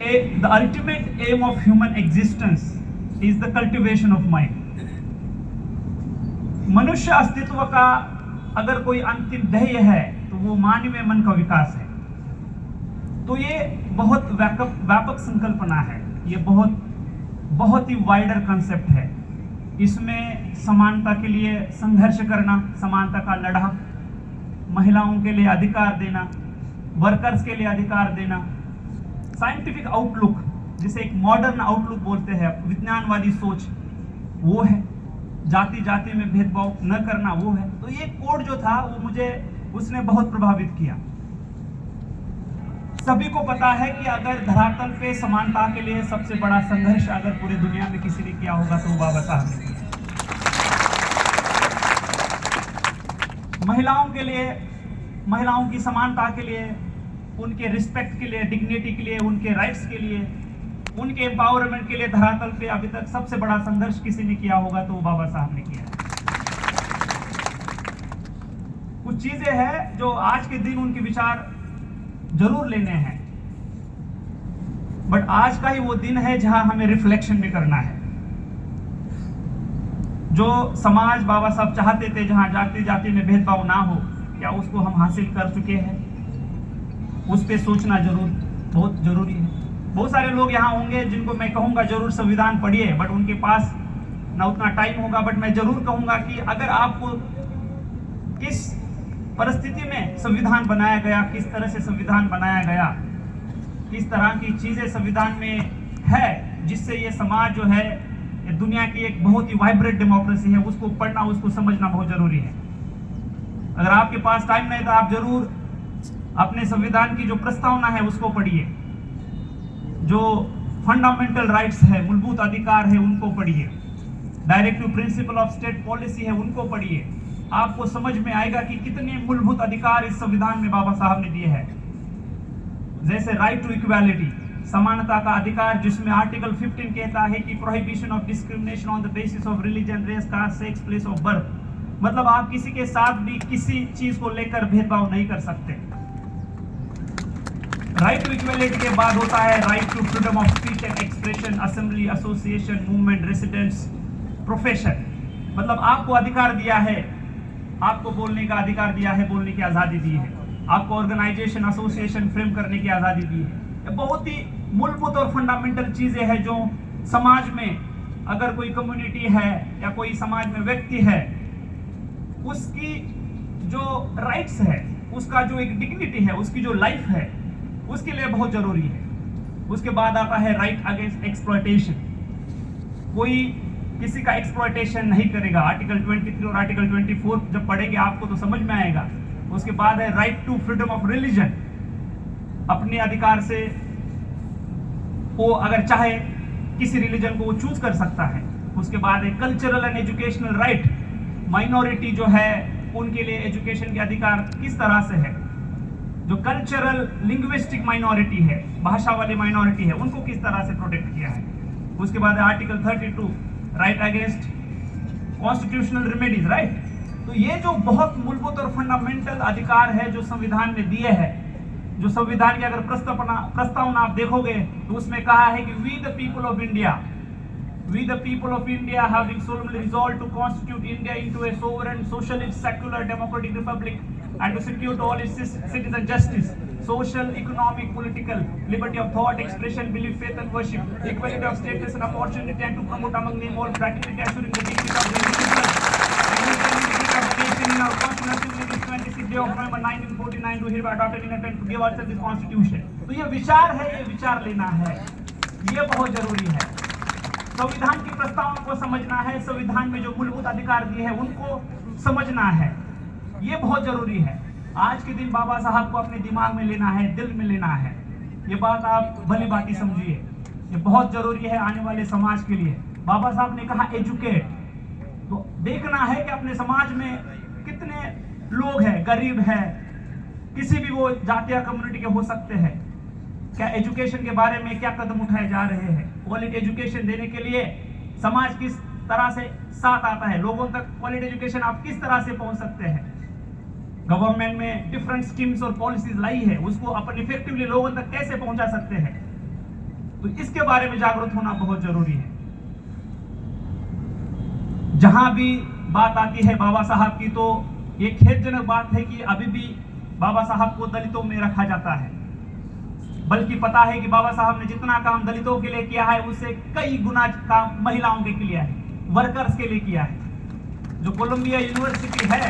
The ultimate aim of human existence is the cultivation of mind. मनुष्य अस्तित्व का अगर कोई अंतिम ध्येय है तो वो मानवीय मन का विकास है। तो ये बहुत व्यापक संकल्पना है, ये बहुत ही वाइडर कंसेप्ट है। इसमें समानता के लिए संघर्ष करना, समानता का लड़ा, महिलाओं के लिए अधिकार देना, वर्कर्स के लिए अधिकार देना, साइंटिफिक आउटलुक जिसे एक मॉडर्न आउटलुक बोलते हैं, विज्ञानवादी सोच वो है, जाति जाति में भेदभाव न करना वो है। तो ये कोड जो था वो मुझे उसने बहुत प्रभावित किया। सभी को पता है कि अगर धरातल पे समानता के लिए सबसे बड़ा संघर्ष अगर पूरी दुनिया में किसी ने किया होगा तो वो बाबा साहब ने किया। महिलाओं के लिए, महिलाओं की समानता के लिए, उनके रिस्पेक्ट के लिए, डिग्निटी के लिए, उनके राइट्स के लिए, उनके एम्पावरमेंट के लिए धरातल पे अभी तक सबसे बड़ा संघर्ष किसी ने किया होगा तो वो बाबा साहब ने किया। कुछ चीजें हैं जो आज के दिन उनके विचार जरूर लेने हैं, बट आज का ही वो दिन है जहां हमें रिफ्लेक्शन भी करना है। जो समाज बाबा साहब चाहते थे, जहां जाति जाति में भेदभाव ना हो, क्या उसको हम हासिल कर चुके हैं? उस पे सोचना बहुत जरूरी है। बहुत सारे लोग यहाँ होंगे जिनको मैं कहूँगा जरूर संविधान पढ़िए, बट उनके पास ना उतना टाइम होगा। बट मैं जरूर कहूँगा कि अगर आपको किस परिस्थिति में संविधान बनाया गया, किस तरह से संविधान बनाया गया, किस तरह की चीज़ें संविधान में है जिससे ये समाज जो है, ये दुनिया की एक बहुत ही वाइब्रेंट डेमोक्रेसी है, उसको पढ़ना, उसको समझना बहुत जरूरी है। अगर आपके पास टाइम नहीं तो आप जरूर अपने संविधान की जो प्रस्तावना है उसको पढ़िए, जो फंडामेंटल राइट्स है, मूलभूत अधिकार है, उनको पढ़िए, directive principle of state policy है, उनको पढ़िए। आपको समझ में आएगा कि कितने मूलभूत अधिकार इस संविधान में बाबा साहब ने दिए हैं। जैसे राइट टू इक्वालिटी, समानता का अधिकार, जिसमें आर्टिकल 15 कहता है कि prohibition of discrimination on the basis of religion, race, caste, sex, place of birth. मतलब आप किसी के साथ भी किसी चीज को लेकर भेदभाव नहीं कर सकते। राइट टू इक्वालिटी के बाद होता है right to freedom of speech and expression, assembly, association, movement, residence, profession. मतलब आपको अधिकार दिया है, आपको बोलने का अधिकार दिया है, बोलने की आज़ादी दी है, आपको ऑर्गेनाइजेशन, एसोसिएशन फ्रेम करने की आज़ादी दी है। ये बहुत ही मूलभूत और फंडामेंटल चीज़ें हैं जो समाज में अगर कोई कम्युनिटी है या कोई समाज में व्यक्ति है, उसकी जो राइट्स है, उसका जो एक डिग्निटी है, उसकी जो लाइफ है, उसके लिए बहुत जरूरी है। उसके बाद आता है राइट अगेंस्ट एक्सप्लॉयटेशन। कोई किसी का एक्सप्लॉयटेशन नहीं करेगा। आर्टिकल 23 और आर्टिकल 24 जब पढ़ेंगे आपको तो समझ में आएगा। उसके बाद है right to freedom of religion, अपने अधिकार से वो अगर चाहे किसी रिलीजन को वो चूज कर सकता है। उसके बाद है cultural and educational right, minority जो है उनके लिए एजुकेशन के अधिकार किस तरह से है। जो कल्चरल लिंग्विस्टिक माइनॉरिटी है, भाषा वाली माइनॉरिटी है, उनको किस तरह से प्रोटेक्ट किया है। उसके बाद article 32 right against constitutional remedies, right. तो ये जो बहुत मूलभूत और फंडामेंटल अधिकार है जो संविधान में दिए हैं, जो संविधान की अगर प्रस्तावना आप देखोगे तो उसमें कहा है कि we the people of India, we the people of India having solemnly resolved to constitute India into a sovereign, socialist, secular, democratic republic and to secure to all its citizens justice, social, economic, political, liberty of thought, expression, belief, faith and worship, equality of status and opportunity, and to promote among them all fraternity, assuring the dignity of the individual and unity of the nation in our constitution this 26th day of November 1949 to hereby adopted in attempt to give ourselves this constitution। तो ये विचार है, ये विचार लेना है, ये बहुत जरूरी है। संविधान की प्रस्तावना को समझना है, संविधान में जो मूलभूत अधिकार दिए हैं उनको समझना है, ये बहुत जरूरी है। आज के दिन बाबा साहब को अपने दिमाग में लेना है, दिल में लेना है। ये बात आप भली बात समझिए, ये बहुत जरूरी है आने वाले समाज के लिए। बाबा साहब ने कहा एजुकेट, तो देखना है कि अपने समाज में कितने लोग हैं, गरीब है, किसी भी वो जाति या कम्युनिटी के हो सकते हैं, क्या एजुकेशन के बारे में क्या कदम उठाए जा रहे हैं। क्वालिटी एजुकेशन देने के लिए समाज किस तरह से साथ आता है, लोगों तक क्वालिटी एजुकेशन आप किस तरह से पहुंच सकते हैं। गवर्नमेंट में डिफरेंट स्कीम्स और पॉलिसीज लाई है, उसको अपन इफेक्टिवली लोगों तक कैसे पहुंचा सकते हैं। तो इसके बारे में जागरूक होना बहुत जरूरी है। जहां भी बात आती है बाबा साहब की, तो ये खेदजनक बात है कि अभी भी बाबा साहब को दलितों में रखा जाता है, बल्कि पता है कि बाबा साहब ने जितना काम दलितों के लिए किया है उससे कई गुना काम महिलाओं के लिए है, वर्कर्स के लिए किया है। जो कोलंबिया यूनिवर्सिटी है,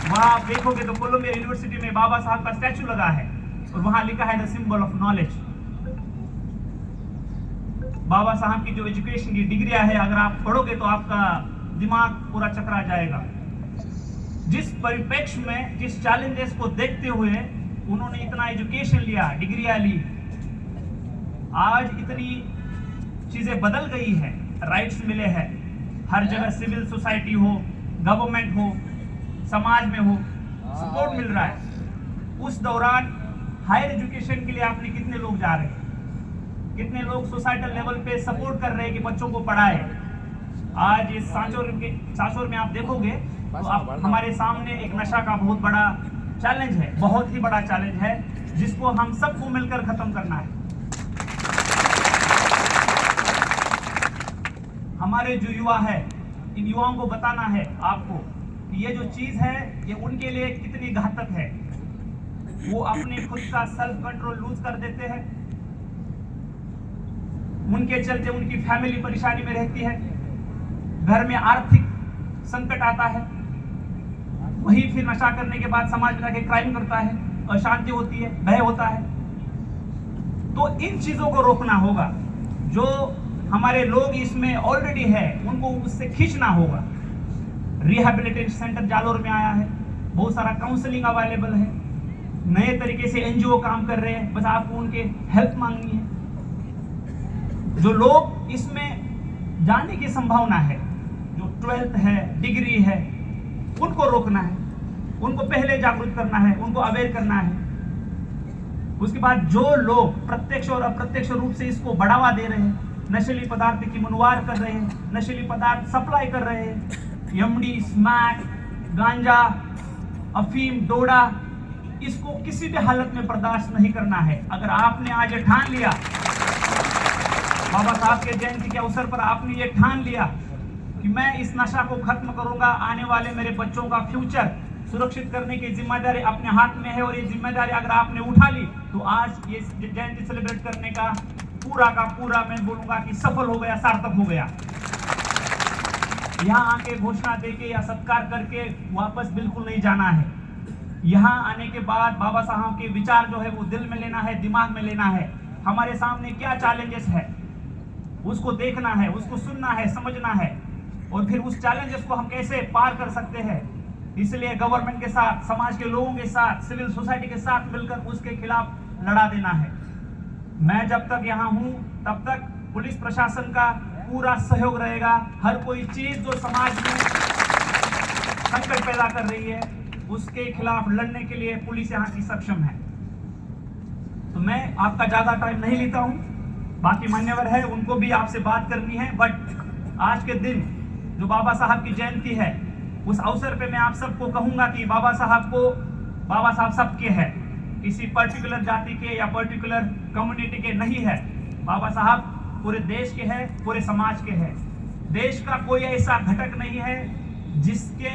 वहां आप देखोगे तो कोलंबिया यूनिवर्सिटी में बाबा साहब का स्टैचू लगा है और वहां लिखा है द सिंबल ऑफ नॉलेज। बाबा साहब की जो एजुकेशन की डिग्रियां है, अगर आप पढ़ोगे तो आपका दिमाग पूरा चकरा जाएगा। जिस परिप्रेक्ष्य में, जिस चैलेंजेस को देखते हुए उन्होंने इतना एजुकेशन लिया, डिग्रियां ली, आज इतनी चीजें बदल गई है, राइट्स मिले हैं हर जगह, सिविल सोसाइटी हो, गवर्नमेंट हो, समाज में हो, सपोर्ट मिल रहा है। उस दौरान हायर एजुकेशन के लिए आपने कितने लोग जा रहे हैं, कितने लोग सोसाइटल लेवल पे सपोर्ट कर रहे हैं कि बच्चों को पढ़ाए। आज इस सांचौर में आप देखोगे तो आप हमारे सामने एक नशा का बहुत बड़ा चैलेंज है, बहुत ही बड़ा चैलेंज है, जिसको हम सबको मिलकर खत्म करना है। हमारे जो युवा है, इन युवाओं को बताना है आपको कि ये जो चीज है ये उनके लिए कितनी घातक है। वो अपने खुद का सेल्फ कंट्रोल लूज कर देते हैं, उनके चलते उनकी फैमिली परेशानी में रहती है, घर में आर्थिक संकट आता है, वही फिर नशा करने के बाद समाज में जाके क्राइम करता है, अशांति होती है, भय होता है। तो इन चीजों को रोकना होगा। जो हमारे लोग इसमें ऑलरेडी है उनको उससे खींचना होगा। रिहैबिलिटेशन सेंटर जालोर में आया है, बहुत सारा काउंसलिंग अवेलेबल है, नए तरीके से एनजीओ काम कर रहे हैं, बस आपको उनके हेल्प मांगनी है। जो लोग इसमें जाने की संभावना है, जो 12th है, डिग्री है, उनको रोकना है, उनको पहले जागरूक करना है, उनको अवेयर करना है। उसके बाद जो लोग प्रत्यक्ष और अप्रत्यक्ष रूप से इसको बढ़ावा दे रहे हैं, नशीली पदार्थ की मुनवार कर रहे हैं, नशीली पदार्थ सप्लाई कर रहे हैं, एमडी, स्मैक, गांजा, अफीम, डोडा, इसको किसी भी हालत में बर्दाश्त नहीं करना है। अगर आपने आज ये ठान लिया, बाबा साहब के जयंती के अवसर पर आपने ये ठान लिया कि मैं इस नशा को खत्म करूंगा, आने वाले मेरे बच्चों का फ्यूचर सुरक्षित करने की जिम्मेदारी अपने हाथ में है, और ये जिम्मेदारी अगर आपने उठा ली तो आज ये जयंती सेलिब्रेट करने का पूरा मैं बोलूंगा कि सफल हो गया, सार्थक हो गया। यहाँ आके घोषणा देके या सत्कार करके वापस बिल्कुल नहीं जाना है। यहाँ आने के बाद बाबा साहब के विचार जो है वो दिल में लेना है, दिमाग में लेना है। हमारे सामने क्या चैलेंजेस है उसको देखना है, उसको सुनना है, समझना है, और फिर उस चैलेंजेस को हम कैसे पार कर सकते हैं। इसलिए गवर्नमेंट के साथ, समाज के लोगों के साथ, सिविल सोसाइटी के साथ मिलकर उसके खिलाफ लड़ा देना है। मैं जब तक यहाँ हूँ तब तक पुलिस प्रशासन का पूरा सहयोग रहेगा। हर कोई चीज जो समाज में संकट पैदा कर रही है उसके खिलाफ लड़ने के लिए पुलिस यहाँ की सक्षम है। तो मैं आपका ज्यादा टाइम नहीं लेता हूँ, बाकी मान्यवर है उनको भी आपसे बात करनी है। बट आज के दिन जो बाबा साहब की जयंती है, उस अवसर पे मैं आप सबको कहूंगा कि बाबा साहब सबके हैं, किसी पर्टिकुलर जाति के या पर्टिकुलर कम्युनिटी के नहीं है। बाबा साहब पूरे देश के हैं, पूरे समाज के हैं। देश का कोई ऐसा घटक नहीं है जिसके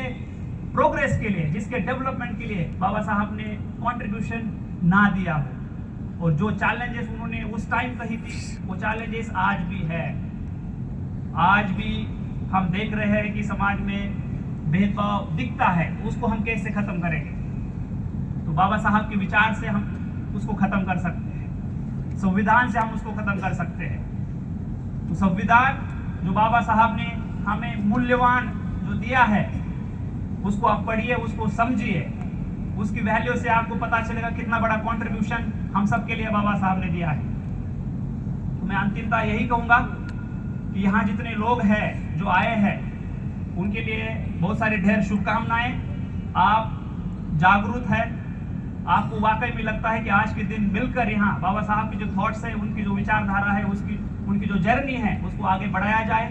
प्रोग्रेस के लिए, जिसके डेवलपमेंट के लिए बाबा साहब ने कंट्रीब्यूशन ना दिया हो। और जो चैलेंजेस उन्होंने उस टाइम कही थी वो चैलेंजेस आज भी है। आज भी हम देख रहे हैं कि समाज में भेदभाव दिखता है, उसको हम कैसे खत्म करेंगे। तो बाबा साहब के विचार से हम उसको खत्म कर सकते हैं, संविधान से हम उसको खत्म कर सकते हैं। तो संविधान जो बाबा साहब ने हमें मूल्यवान जो दिया है उसको आप पढ़िए, उसको समझिए, उसकी वैल्यू से आपको पता चलेगा कितना बड़ा कंट्रीब्यूशन हम सब के लिए बाबा साहब ने दिया है। तो मैं अंतिमता यही कहूंगा कि यहाँ जितने लोग हैं जो आए हैं उनके लिए बहुत सारी ढेर शुभकामनाएं। आप जागरूक है, आपको वाकई में लगता है कि आज के दिन मिलकर यहाँ बाबा साहब की जो थॉट्स है, उनकी जो विचारधारा है, उनकी जो जर्नी है उसको आगे बढ़ाया जाए।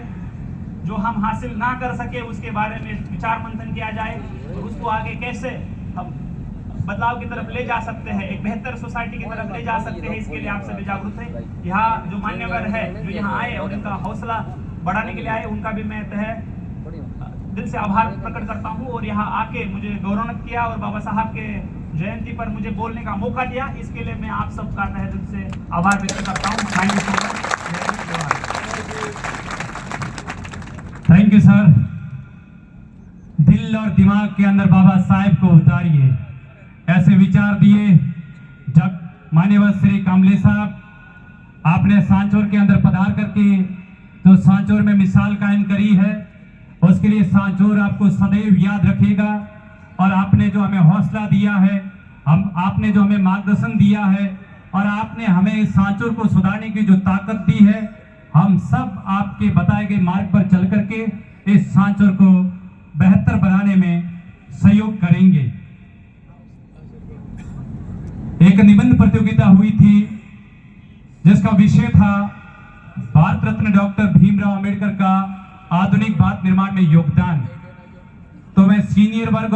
जो हम हासिल ना कर सके उसके बारे में विचार मंथन किया जाए और उसको आगे कैसे हम बदलाव की तरफ ले जा सकते हैं, एक बेहतर सोसाइटी की तरफ ले जा सकते हैं, इसके लिए आप सभी जागरूक हैं। यहाँ जो मान्यवर है जो यहाँ आए और इनका हौसला बढ़ाने के लिए आए, उनका भी मैं तहे दिल से आभार प्रकट करता हूँ। और यहाँ आके मुझे गौरवान्वित किया और बाबा साहब के जयंती पर मुझे बोलने का मौका दिया, इसके लिए मैं आप सबका तहे दिल से आभार व्यक्त करता हूँ। Thank you so much. Thank you sir. दिल और दिमाग के अंदर बाबा साहेब को उतारिए, ऐसे विचार दिए। जब मान्यवर श्री कामले साहब आपने सांचौर के अंदर पधार करके जो सांचौर में मिसाल कायम करी है, उसके लिए सांचौर आपको सदैव याद रखेगा। और आपने जो हमें हौसला दिया है, आपने जो हमें मार्गदर्शन दिया है और आपने हमें इस सांचौर को सुधारने की जो ताकत दी है, हम सब आपके बताए गए मार्ग पर चल करके इस सांचौर को बेहतर बनाने में सहयोग करेंगे। एक निबंध प्रतियोगिता हुई थी जिसका विषय था भारत रत्न डॉक्टर भीमराव अंबेडकर का आधुनिक भारत निर्माण में योगदान। तो मैं सीनियर वर्ग